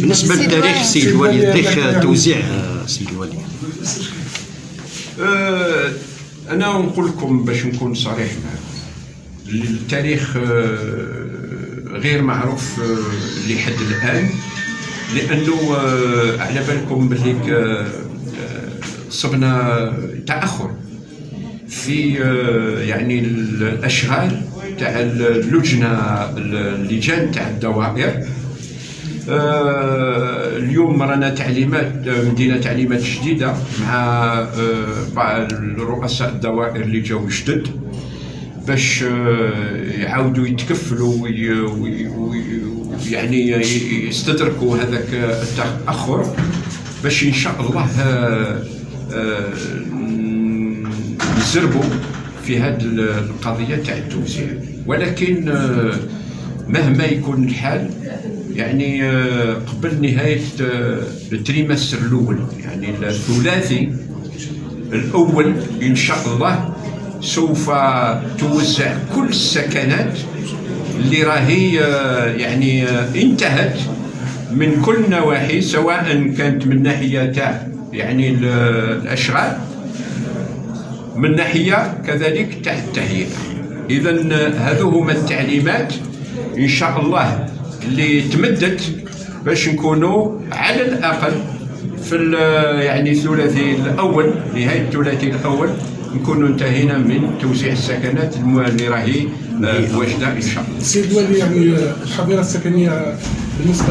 بالنسبه للتاريخ السيد الوالي التاريخ توزيع السيد الوالي. انا نقول لكم باش نكون صريح معكم، التاريخ غير معروف لحد الان، لانه على بالكم بليك صبنا تاخر في يعني الاشغال تاع اللجان تاع الدوائر. اليوم رانا تعليمات مدينه تعليمات جديده مع بعض رؤساء الدوائر اللي جاوا جدد باش يعاودوا يتكفلوا ويعني يستدركوا هذاك التاخر، باش ان شاء الله نزربوا في هذه القضيه تاع التوزيع. ولكن مهما يكون الحال، يعني قبل نهايه التريمستر الاول، يعني الثلاثي الاول ان شاء الله، سوف توزع كل السكنات اللي راهي يعني انتهت من كل النواحي، سواء كانت من ناحيه تاع يعني الاشغال، من ناحيه كذلك تاع التهيئه. اذا هذو هما التعليمات ان شاء الله اللي تمدت باش نكونوا على الاقل في يعني الثلاثي الاول، نهايه الثلاثي الاول نكونوا انتهينا من توزيع السكنات اللي راهي واجده ان شاء الله. سيد الوالي، يعني الحظيره السكنيه بالنسبه